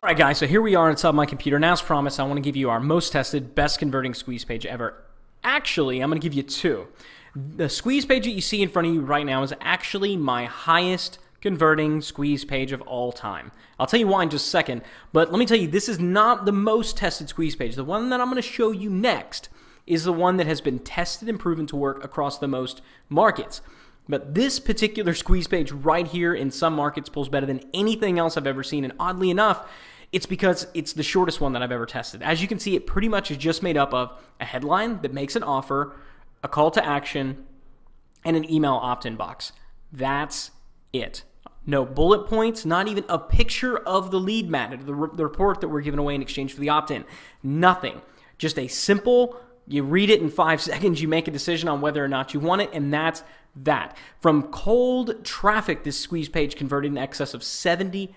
Alright guys, so here we are inside my computer, and as promised, I want to give you our most tested, best converting squeeze page ever. Actually, I'm going to give you two. The squeeze page that you see in front of you right now is actually my highest converting squeeze page of all time. I'll tell you why in just a second, but let me tell you, this is not the most tested squeeze page. The one that I'm going to show you next is the one that has been tested and proven to work across the most markets. But this particular squeeze page right here in some markets pulls better than anything else I've ever seen. And oddly enough, it's because it's the shortest one that I've ever tested. As you can see, it pretty much is just made up of a headline that makes an offer, a call to action, and an email opt-in box. That's it. No bullet points, not even a picture of the lead magnet, the report that we're giving away in exchange for the opt-in. Nothing. Just a simple, you read it in 5 seconds, you make a decision on whether or not you want it, and that's that. From cold traffic, this squeeze page converted in excess of 70%.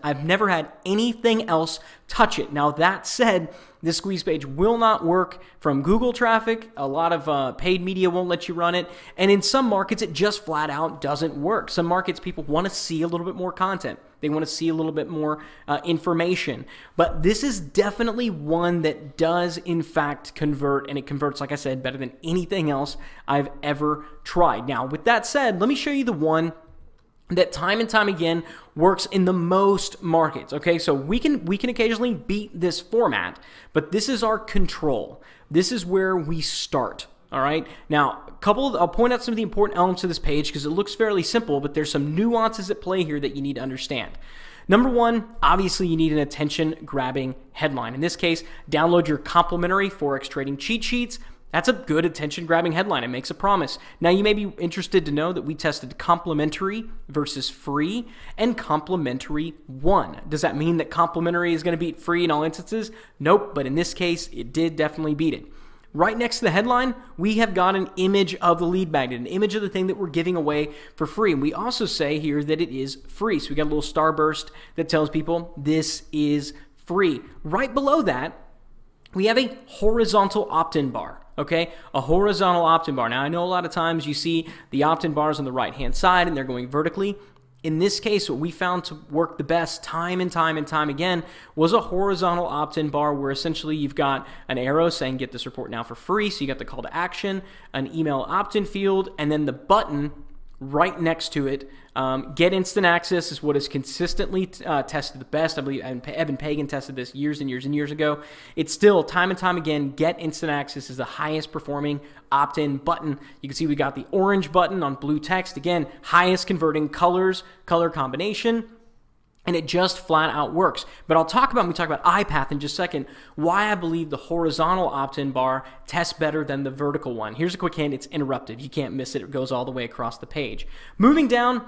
I've never had anything else touch it. Now, that said, this squeeze page will not work from Google traffic. A lot of paid media won't let you run it. And in some markets, it just flat out doesn't work. Some markets, people want to see a little bit more content. They want to see a little bit more information. But this is definitely one that does, in fact, convert. And it converts, like I said, better than anything else I've ever tried. Now, with that said, let me show you the one that time and time again works in the most markets. Okay, so we can occasionally beat this format, but this is our control. This is where we start. All right. Now, I'll point out some of the important elements of this page because it looks fairly simple, but there's some nuances at play here that you need to understand. Number one, obviously you need an attention-grabbing headline. In this case, download your complimentary Forex trading cheat sheets. That's a good attention-grabbing headline. It makes a promise. Now, you may be interested to know that we tested complimentary versus free and complimentary won. Does that mean that complimentary is going to beat free in all instances? Nope, but in this case, it did definitely beat it. Right next to the headline, we have got an image of the lead magnet, an image of the thing that we're giving away for free. And we also say here that it is free. So we got a little starburst that tells people this is free. Right below that, we have a horizontal opt-in bar. Okay, a horizontal opt-in bar. Now, I know a lot of times you see the opt-in bars on the right-hand side and they're going vertically. In this case, what we found to work the best time and time again was a horizontal opt-in bar where essentially you've got an arrow saying get this report now for free. So you got the call to action, an email opt-in field, and then the button right next to it. Get instant access is what is consistently tested the best. I believe Evan Pagan tested this years and years ago. It's still time and time again, get instant access is the highest performing opt-in button. You can see we got the orange button on blue text. Again, highest converting color combination. And it just flat out works. But I'll talk about, when we talk about iPath in just a second, why I believe the horizontal opt-in bar tests better than the vertical one. Here's a quick hint. It's interrupted. You can't miss it. It goes all the way across the page. Moving down,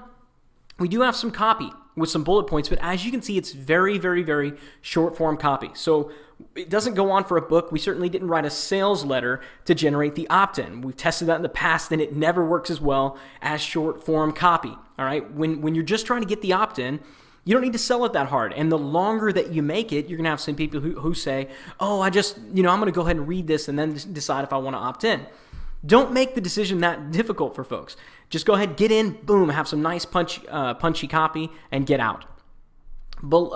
we do have some copy with some bullet points, but as you can see, it's very, very, very short form copy. So it doesn't go on for a book. We certainly didn't write a sales letter to generate the opt-in. We've tested that in the past, and it never works as well as short form copy. All right. When you're just trying to get the opt-in, you don't need to sell it that hard. And the longer that you make it, you're going to have some people who say, oh, I'm going to go ahead and read this and then decide if I want to opt in. Don't make the decision that difficult for folks. Just go ahead, get in, boom, have some nice punchy copy, and get out. But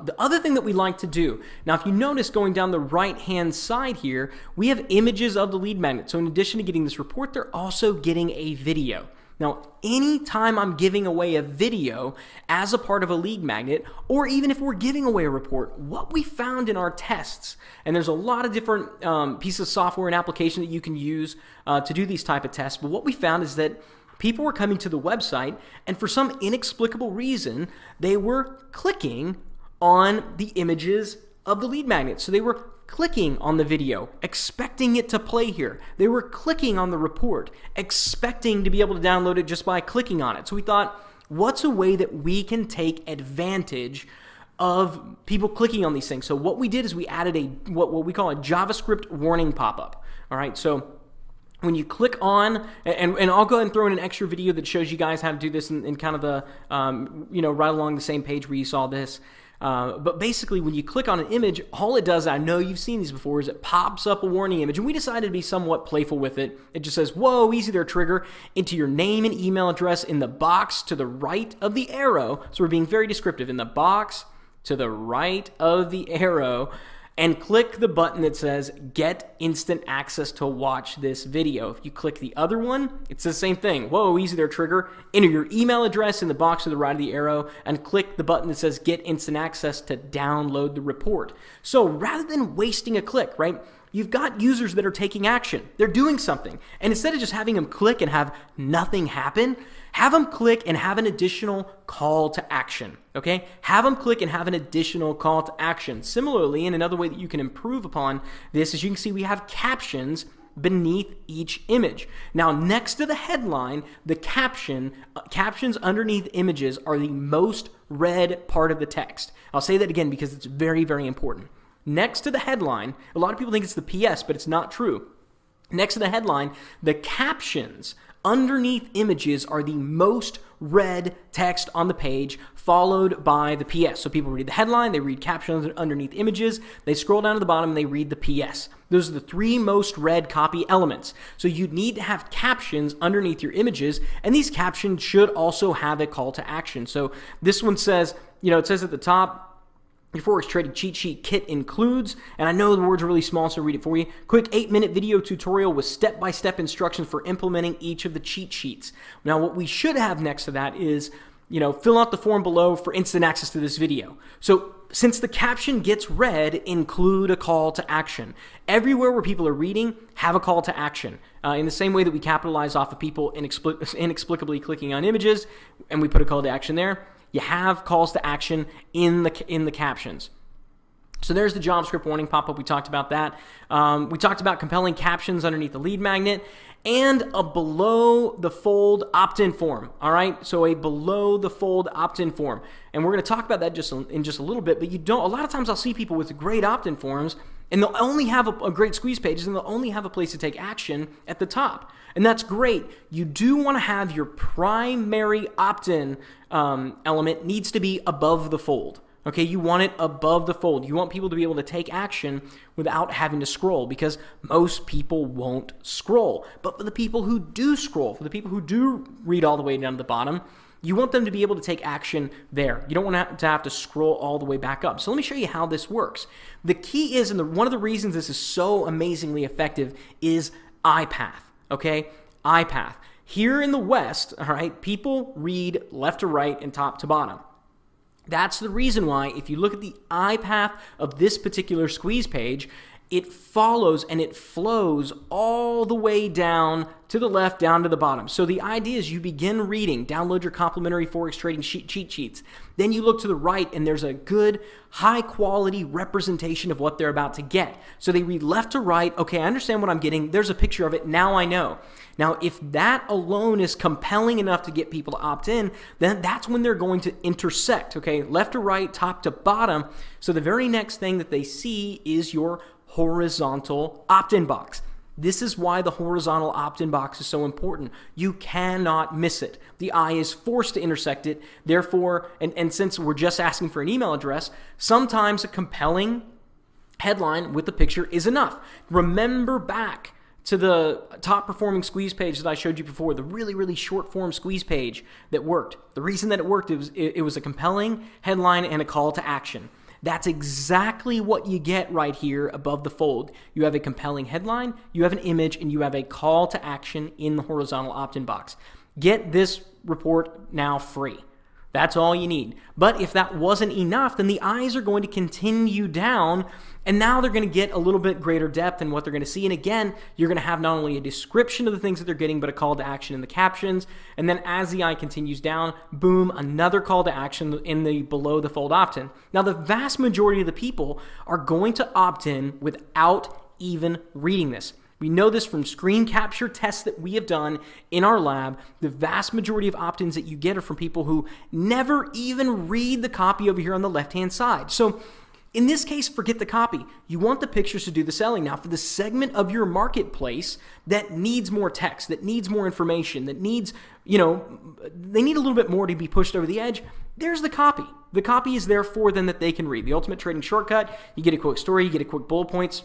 the other thing that we like to do, now if you notice going down the right-hand side here, we have images of the lead magnet. So in addition to getting this report, they're also getting a video. Now, anytime I'm giving away a video as a part of a lead magnet, or even if we're giving away a report, what we found in our tests, and there's a lot of different pieces of software and application that you can use to do these type of tests, but what we found is that people were coming to the website, and for some inexplicable reason, they were clicking on the images of the lead magnet. So they were clicking on the video, expecting it to play here. They were clicking on the report, expecting to be able to download it just by clicking on it. So we thought, what's a way that we can take advantage of people clicking on these things? So what we did is we added what we call a JavaScript warning pop-up. All right, so when you click on, and I'll go ahead and throw in an extra video that shows you guys how to do this in kind of the, right along the same page where you saw this. But basically, when you click on an image, all it does, I know you've seen these before, is it pops up a warning image. And we decided to be somewhat playful with it. It just says, whoa, easy there, trigger, enter your name and email address in the box to the right of the arrow. So we're being very descriptive. In the box to the right of the arrow and click the button that says get instant access to watch this video. If you click the other one, it's the same thing. Whoa, easy there, trigger. Enter your email address in the box to the right of the arrow and click the button that says get instant access to download the report. So rather than wasting a click, right? You've got users that are taking action. They're doing something. And instead of just having them click and have nothing happen, have them click and have an additional call to action, okay? Have them click and have an additional call to action. Similarly, and another way that you can improve upon this is you can see we have captions beneath each image. Now, next to the headline, the captions underneath images are the most read part of the text. I'll say that again because it's very, very important. Next to the headline, a lot of people think it's the PS, but it's not true. Next to the headline, the captions underneath images are the most read text on the page, followed by the PS. So people read the headline, they read captions underneath images, they scroll down to the bottom, and they read the PS. Those are the three most read copy elements. So you need to have captions underneath your images, and these captions should also have a call to action. So this one says, it says at the top, your Forex trading cheat sheet kit includes, and I know the words are really small, so I'll read it for you. Quick 8-minute video tutorial with step-by-step instructions for implementing each of the cheat sheets. Now, what we should have next to that is, fill out the form below for instant access to this video. So since the caption gets read, include a call to action. Everywhere where people are reading, have a call to action. In the same way that we capitalize off of people inexplicably clicking on images, and we put a call to action there, you have calls to action in the captions. So there's the JavaScript warning pop-up. We talked about that. We talked about compelling captions underneath the lead magnet and a below-the-fold opt-in form. All right, so a below-the-fold opt-in form, and we're going to talk about that in just a little bit. But a lot of times I'll see people with great opt-in forms, and they'll only have a great squeeze pages, and they'll only have a place to take action at the top. And that's great. You do want to have your primary opt-in element needs to be above the fold. Okay, you want it above the fold. You want people to be able to take action without having to scroll, because most people won't scroll. But for the people who do scroll, for the people who do read all the way down to the bottom, you want them to be able to take action there. You don't want to have to scroll all the way back up. So let me show you how this works. The key is, and one of the reasons this is so amazingly effective is iPath, okay? iPath. Here in the West, all right, people read left to right and top to bottom. That's the reason why, if you look at the iPath of this particular squeeze page, it follows and it flows all the way down to the left, down to the bottom. So the idea is you begin reading, download your complimentary Forex trading cheat sheets. Then you look to the right and there's a good, high quality representation of what they're about to get. So they read left to right. Okay, I understand what I'm getting. There's a picture of it. Now I know. Now, if that alone is compelling enough to get people to opt in, then that's when they're going to intersect, okay? Left to right, top to bottom. So the very next thing that they see is your horizontal opt-in box. This is why the horizontal opt-in box is so important. You cannot miss it. The eye is forced to intersect it. Therefore, and since we're just asking for an email address, sometimes a compelling headline with the picture is enough. Remember back to the top performing squeeze page that I showed you before, the really, really short form squeeze page that worked. The reason that it worked, it was a compelling headline and a call to action. That's exactly what you get right here above the fold. You have a compelling headline, you have an image, and you have a call to action in the horizontal opt-in box. Get this report now free. That's all you need. But if that wasn't enough, then the eyes are going to continue down, and now they're going to get a little bit greater depth in what they're going to see. And again, you're going to have not only a description of the things that they're getting, but a call to action in the captions. And then as the eye continues down, boom, another call to action in the below the fold opt-in. Now, the vast majority of the people are going to opt in without even reading this. We know this from screen capture tests that we have done in our lab. The vast majority of opt-ins that you get are from people who never even read the copy over here on the left-hand side. So in this case, forget the copy. You want the pictures to do the selling. Now, for the segment of your marketplace that needs more text, that needs more information, that needs, they need a little bit more to be pushed over the edge, there's the copy. The copy is there for them that they can read. The Ultimate Trading Shortcut, you get a quick story, you get a quick bullet points.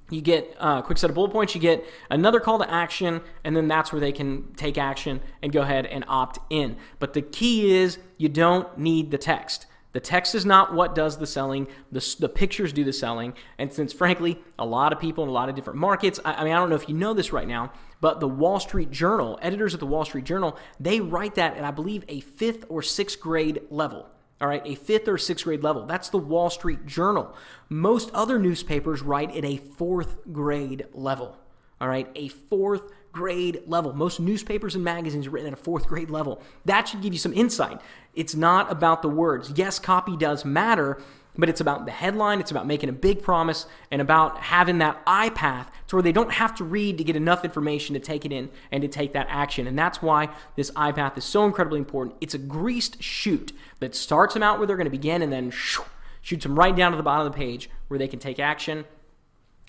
You get a quick set of bullet points, you get another call to action, and then that's where they can take action and go ahead and opt in. But the key is you don't need the text. The text is not what does the selling. The pictures do the selling. And since, frankly, a lot of people in a lot of different markets, I mean, I don't know if you know this right now, but the Wall Street Journal, editors at the Wall Street Journal, they write that at, I believe, a 5th or 6th grade level. All right, a 5th or 6th grade level. That's the Wall Street Journal. Most other newspapers write at a 4th grade level. All right, a 4th grade level. Most newspapers and magazines are written at a 4th grade level. That should give you some insight. It's not about the words. Yes, copy does matter, but it's about the headline, it's about making a big promise, and about having that eye path to where they don't have to read to get enough information to take it in and to take that action. And that's why this eye path is so incredibly important. It's a greased chute that starts them out where they're going to begin and then shoots them right down to the bottom of the page where they can take action.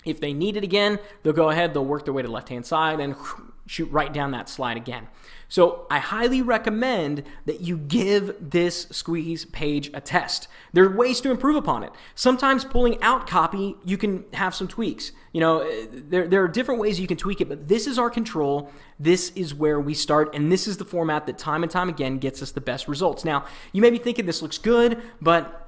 If they need it again, they'll go ahead, they'll work their way to the left-hand side and shoot right down that slide again. So I highly recommend that you give this squeeze page a test. There are ways to improve upon it. Sometimes pulling out copy, you can have some tweaks. You know, there are different ways you can tweak it, but this is our control. This is where we start, and this is the format that time and time again gets us the best results. Now, you may be thinking this looks good, but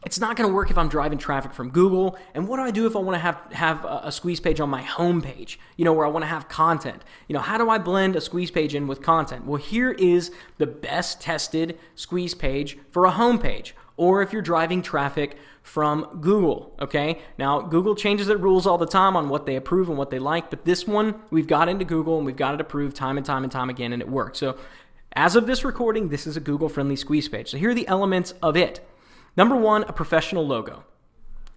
it's not going to work if I'm driving traffic from Google. And what do I do if I want to have a squeeze page on my home page, you know, where I want to have content? You know, how do I blend a squeeze page in with content? Well, here is the best tested squeeze page for a home page, or if you're driving traffic from Google, okay? Now, Google changes their rules all the time on what they approve and what they like, but this one, we've got into Google and we've got it approved time and time and time again, and it works. So as of this recording, this is a Google-friendly squeeze page. So here are the elements of it. Number one, a professional logo.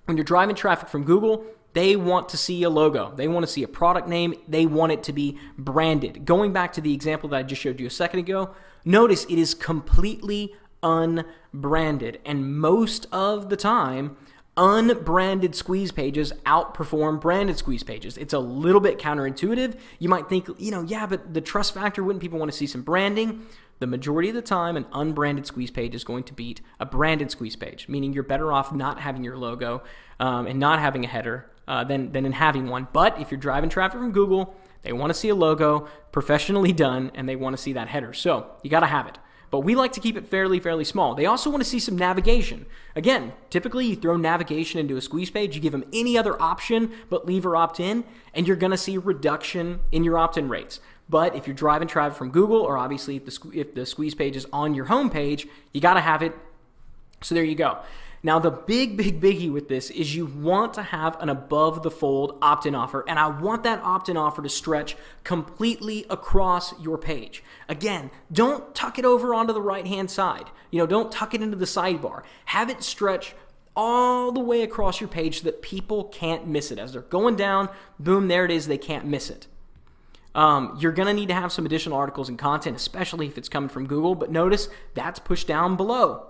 When you're driving traffic from Google, they want to see a logo. They want to see a product name. They want it to be branded. Going back to the example that I just showed you a second ago, notice it is completely unbranded. And most of the time, unbranded squeeze pages outperform branded squeeze pages. It's a little bit counterintuitive. You might think, you know, yeah, but the trust factor, wouldn't people want to see some branding? The majority of the time, an unbranded squeeze page is going to beat a branded squeeze page, meaning you're better off not having your logo and not having a header than in having one. But if you're driving traffic from Google, they want to see a logo professionally done, and they want to see that header. So you got to have it. But we like to keep it fairly small. They also want to see some navigation. Again, typically you throw navigation into a squeeze page, you give them any other option but leave or opt in, and you're going to see a reduction in your opt-in rates. But if you're driving traffic from Google, or obviously if the squeeze page is on your home page, you got to have it. So there you go. Now, the big biggie with this is you want to have an above-the-fold opt-in offer, and I want that opt-in offer to stretch completely across your page. Again, don't tuck it over onto the right-hand side. You know, don't tuck it into the sidebar. Have it stretch all the way across your page so that people can't miss it. As they're going down, boom, there it is, they can't miss it. You're going to need to have some additional articles and content, especially if it's coming from Google, but notice that's pushed down below.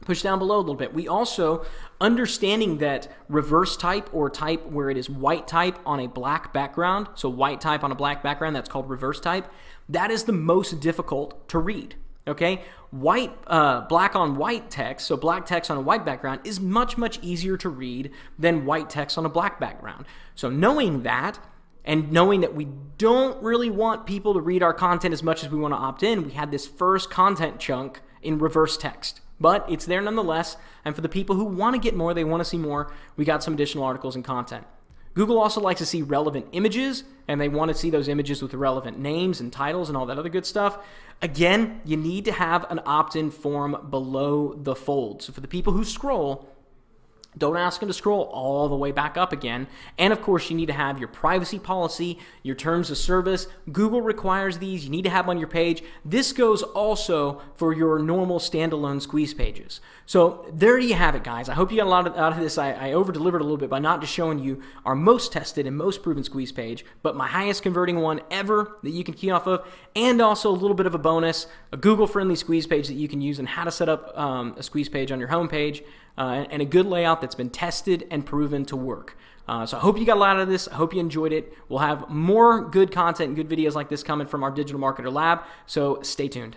Push down below a little bit. We also, understanding that reverse type, or type where it is white type on a black background, so white type on a black background, that's called reverse type, that is the most difficult to read. Okay, black on white text, so black text on a white background is much easier to read than white text on a black background. So knowing that, and knowing that we don't really want people to read our content as much as we want to opt in, we had this first content chunk in reverse text. But it's there nonetheless, and for the people who want to get more, they want to see more, we got some additional articles and content. Google also likes to see relevant images, and they want to see those images with the relevant names and titles and all that other good stuff. Again, you need to have an opt-in form below the fold. So for the people who scroll, don't ask them to scroll all the way back up again. And of course, you need to have your privacy policy, your terms of service. Google requires these. You need to have them on your page. This goes also for your normal standalone squeeze pages. So there you have it, guys. I hope you got a lot out of this. I over-delivered a little bit by not just showing you our most tested and most proven squeeze page, but my highest converting one ever that you can key off of, and also a little bit of a bonus, a Google-friendly squeeze page that you can use and how to set up a squeeze page on your home page. And a good layout that's been tested and proven to work. So I hope you got a lot out of this. I hope you enjoyed it. We'll have more good content and good videos like this coming from our Digital Marketer Lab, so stay tuned.